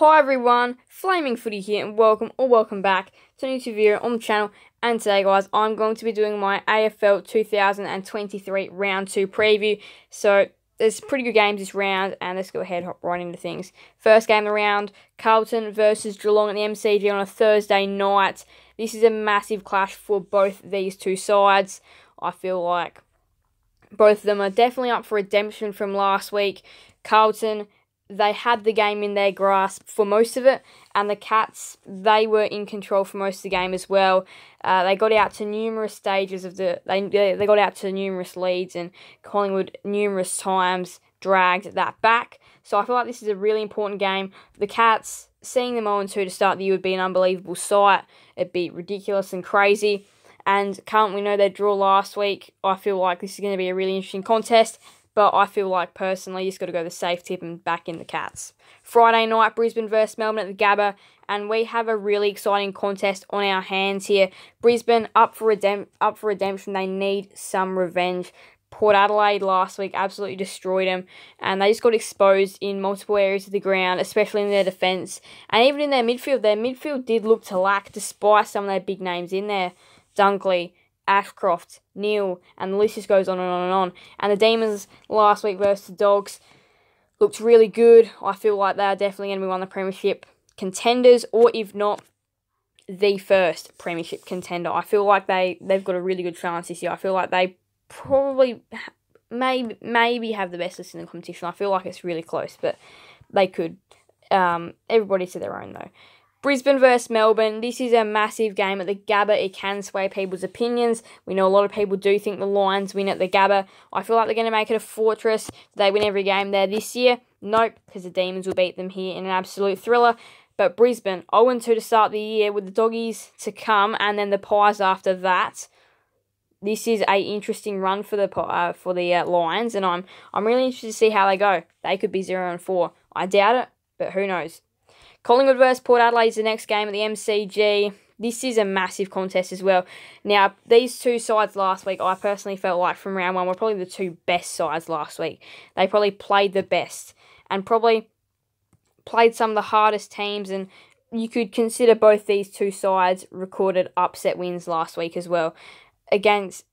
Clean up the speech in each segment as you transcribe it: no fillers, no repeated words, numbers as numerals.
Hi everyone, Flaming Footy here and welcome back to a new video on the channel. And today guys, I'm going to be doing my AFL 2023 round 2 preview. So there's pretty good games this round and let's go ahead and hop right into things. First game of the round, Carlton versus Geelong at the MCG on a Thursday night. This is a massive clash for both these two sides. I feel like both of them are definitely up for redemption from last week. Carlton, they had the game in their grasp for most of it, and the Cats, they were in control for most of the game as well. They got out to numerous stages of they got out to numerous leads, and Collingwood numerous times dragged that back. So I feel like this is a really important game. The Cats, seeing them 0-2 to start the year would be an unbelievable sight. It'd be ridiculous and crazy. And Carlton, we know they draw last week. I feel like this is going to be a really interesting contest. But I feel like, personally, you just got to go the safe tip and back in the Cats. Friday night, Brisbane versus Melbourne at the Gabba. And we have a really exciting contest on our hands here. Brisbane up for redemption. They need some revenge. Port Adelaide last week absolutely destroyed them. And they just got exposed in multiple areas of the ground, especially in their defence. And even in their midfield. Their midfield did look to lack, despite some of their big names in there. Dunkley, Ashcroft, Neil, and the list just goes on and on and on. And the Demons last week versus the Dogs looked really good. I feel like they are definitely going to be one of the premiership contenders, or if not, the first premiership contender. I feel like they've got a really good chance this year. I feel like they probably maybe have the best list in the competition. I feel like it's really close, but they could. Everybody to their own though. Brisbane versus Melbourne. This is a massive game at the Gabba. It can sway people's opinions. We know a lot of people do think the Lions win at the Gabba. I feel like they're going to make it a fortress. Do they win every game there this year? Nope, because the Demons will beat them here in an absolute thriller. But Brisbane, 0-2 to start the year with the Doggies to come and then the Pies after that. This is a interesting run for the Lions, and I'm really interested to see how they go. They could be 0-4. I doubt it, but who knows? Collingwood versus Port Adelaide is the next game at the MCG. This is a massive contest as well. Now, these two sides last week, I personally felt like from round one were probably the two best sides last week. They probably played the best and probably played some of the hardest teams, and you could consider both these two sides recorded upset wins last week as well. Against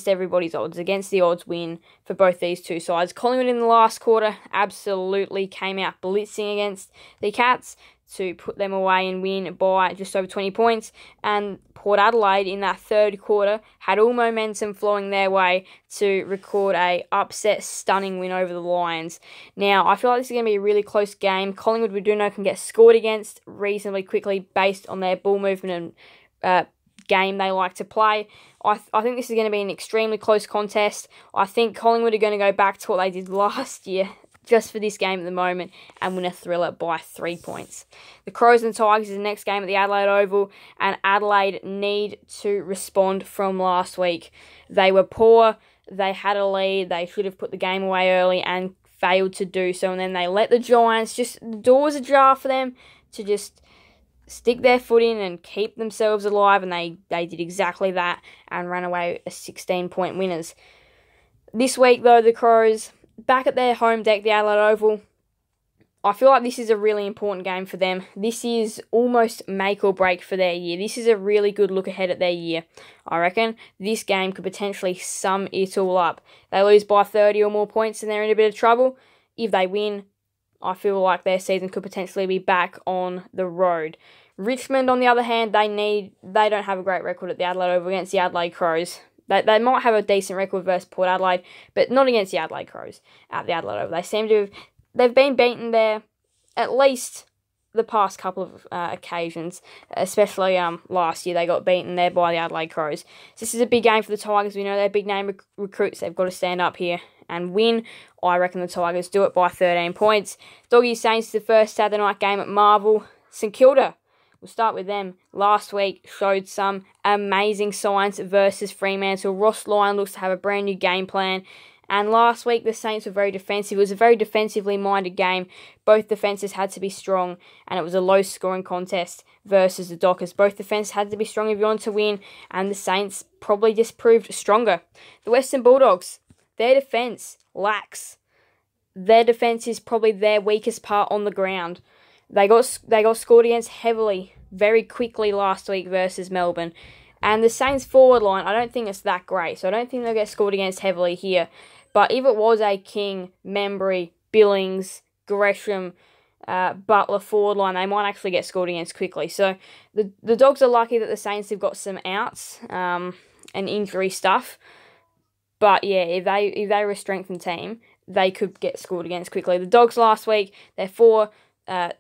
everybody's odds, against the odds win for both these two sides. Collingwood in the last quarter absolutely came out blitzing against the Cats to put them away and win by just over 20 points. And Port Adelaide in that third quarter had all momentum flowing their way to record a upset, stunning win over the Lions. Now, I feel like this is going to be a really close game. Collingwood, we do know, can get scored against reasonably quickly based on their ball movement and game they like to play. I think this is going to be an extremely close contest. I think Collingwood are going to go back to what they did last year just for this game at the moment and win a thriller by 3 points. The Crows and Tigers is the next game at the Adelaide Oval, and Adelaide need to respond from last week. They were poor, they had a lead, they should have put the game away early and failed to do so, and then they let the Giants, the door was ajar for them to just stick their foot in and keep themselves alive, and they did exactly that and ran away as 16-point winners. This week, though, the Crows, back at their home deck, the Adelaide Oval, I feel like this is a really important game for them. This is almost make or break for their year. This is a really good look ahead at their year. I reckon this game could potentially sum it all up. They lose by 30 or more points and they're in a bit of trouble. If they win, I feel like their season could potentially be back on the road. Richmond, on the other hand, they don't have a great record at the Adelaide Oval against the Adelaide Crows. They might have a decent record versus Port Adelaide, but not against the Adelaide Crows at the Adelaide Oval. They've been beaten there at least the past couple of occasions, especially last year they got beaten there by the Adelaide Crows. So this is a big game for the Tigers. We know they're big name recruits. They've got to stand up here and win. I reckon the Tigers do it by 13 points. Doggies Saints, the first Saturday night game at Marvel. St Kilda, we'll start with them. Last week showed some amazing signs versus Fremantle. Ross Lyon looks to have a brand new game plan. And last week, the Saints were very defensive. It was a very defensively minded game. Both defences had to be strong, and it was a low-scoring contest versus the Dockers. Both defences had to be strong if you want to win, and the Saints probably just proved stronger. The Western Bulldogs, their defence lacks. Their defence is probably their weakest part on the ground. They got scored against heavily, very quickly last week versus Melbourne. And the Saints forward line, I don't think it's that great. So I don't think they'll get scored against heavily here. But if it was a King, Membry, Billings, Gresham, Butler forward line, they might actually get scored against quickly. So the Dogs are lucky that the Saints have got some outs and injury stuff. But yeah, if they were a strengthened team, they could get scored against quickly. The Dogs last week, their 4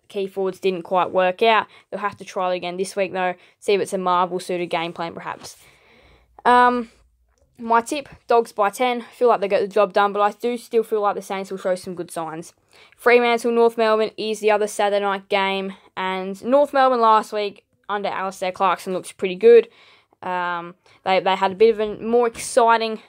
key forwards didn't quite work out. They'll have to try it again this week though. See if it's a Marvel-suited game plan perhaps. My tip, Dogs by 10. I feel like they got the job done, but I do still feel like the Saints will show some good signs. Fremantle, North Melbourne is the other Saturday night game. And North Melbourne last week, under Alistair Clarkson, looks pretty good. They had a bit of a more exciting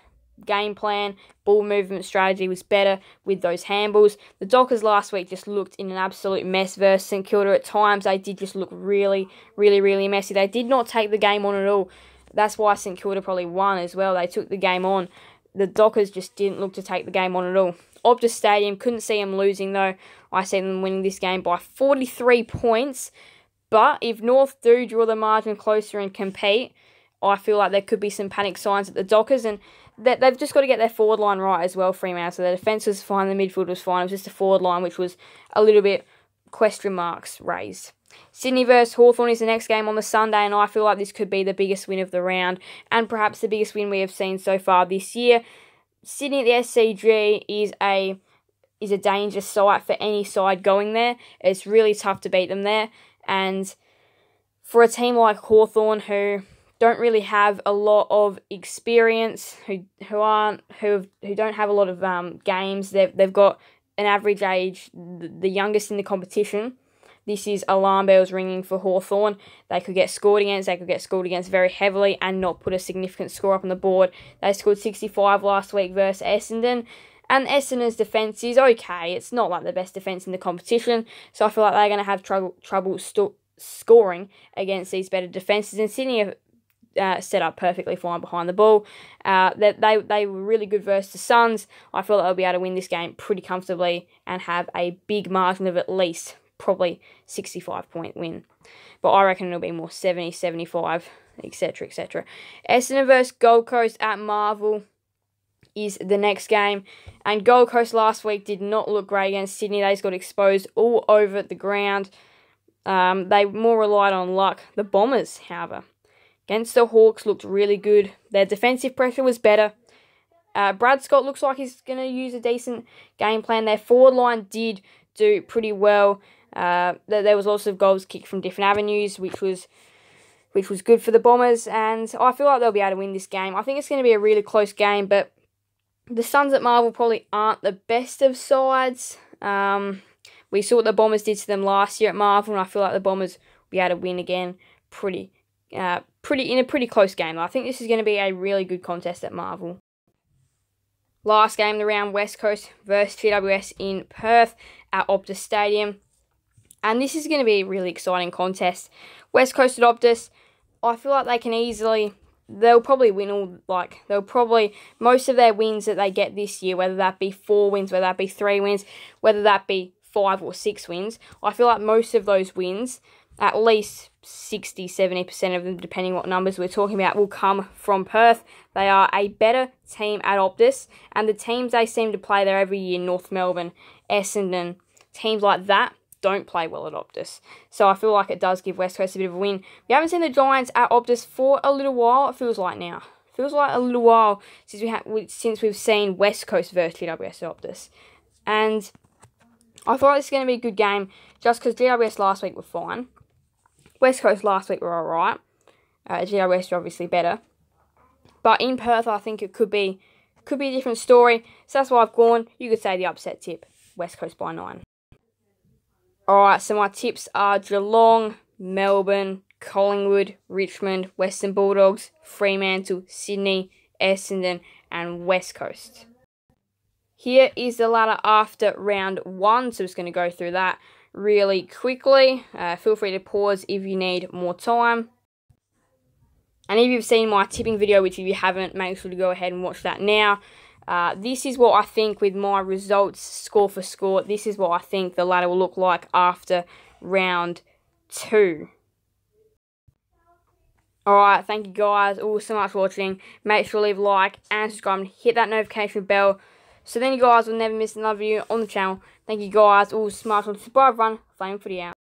game plan. Ball movement strategy was better with those handballs. The Dockers last week just looked in an absolute mess versus St Kilda. At times, they did just look really, really, really messy. They did not take the game on at all. That's why St Kilda probably won as well. They took the game on. The Dockers just didn't look to take the game on at all. Optus Stadium, couldn't see them losing though. I see them winning this game by 43 points. But if North do draw the margin closer and compete, I feel like there could be some panic signs at the Dockers. And they've just got to get their forward line right as well, Fremantle. So their defence was fine, the midfield was fine. It was just the forward line which was a little bit question marks raised. Sydney vs Hawthorn is the next game on the Sunday, and I feel like this could be the biggest win of the round and perhaps the biggest win we have seen so far this year. Sydney at the SCG is a dangerous site for any side going there. It's really tough to beat them there, and for a team like Hawthorn who don't really have a lot of experience, who don't have a lot of games, they've got an average age, the youngest in the competition. This is alarm bells ringing for Hawthorn. They could get scored against. They could get scored against very heavily and not put a significant score up on the board. They scored 65 last week versus Essendon. And Essendon's defence is okay. It's not like the best defence in the competition. So I feel like they're going to have trouble scoring against these better defences. And Sydney have set up perfectly fine behind the ball. They were really good versus the Suns. I feel like they'll be able to win this game pretty comfortably and have a big margin of at least probably 65-point win. But I reckon it'll be more 70, 75, etc, etc. Essendon versus Gold Coast at Marvel is the next game. And Gold Coast last week did not look great against Sydney. They just got exposed all over the ground. They more relied on luck. The Bombers, however, against the Hawks looked really good. Their defensive pressure was better. Brad Scott looks like he's going to use a decent game plan. Their forward line did do pretty well. There was also goals kicked from different avenues, which was good for the Bombers, and I feel like they'll be able to win this game. I think it's going to be a really close game, but the Suns at Marvel probably aren't the best of sides. We saw what the Bombers did to them last year at Marvel, and I feel like the Bombers will be able to win again in a pretty close game. I think this is going to be a really good contest at Marvel. Last game of the round, West Coast versus GWS in Perth at Optus Stadium. And this is going to be a really exciting contest. West Coast at Optus, I feel like they'll probably win most of their wins that they get this year, whether that be 4 wins, whether that be 3 wins, whether that be 5 or 6 wins. I feel like most of those wins, at least 60, 70% of them, depending what numbers we're talking about, will come from Perth. They are a better team at Optus, and the teams they seem to play there every year, North Melbourne, Essendon, teams like that, don't play well at Optus. So I feel like it does give West Coast a bit of a win. We haven't seen the Giants at Optus for a little while, it feels like now. It feels like a little while since we've seen West Coast versus GWS at Optus. And I thought this is going to be a good game just because GWS last week were fine. West Coast last week were alright. GWS are obviously better. But in Perth, I think it could be a different story. So that's why I've gone. You could say the upset tip, West Coast by 9. Alright, so my tips are Geelong, Melbourne, Collingwood, Richmond, Western Bulldogs, Fremantle, Sydney, Essendon, and West Coast. Here is the ladder after round 1, so I'm just going to go through that really quickly. Feel free to pause if you need more time. And if you've seen my tipping video, which if you haven't, make sure to go ahead and watch that now. This is what I think with my results, score for score. This is what I think the ladder will look like after round 2. Alright, thank you guys all so much for watching. Make sure to leave a like and subscribe and hit that notification bell so then you guys will never miss another video on the channel. Thank you guys all so much. Bye everyone. Flaming Footy out.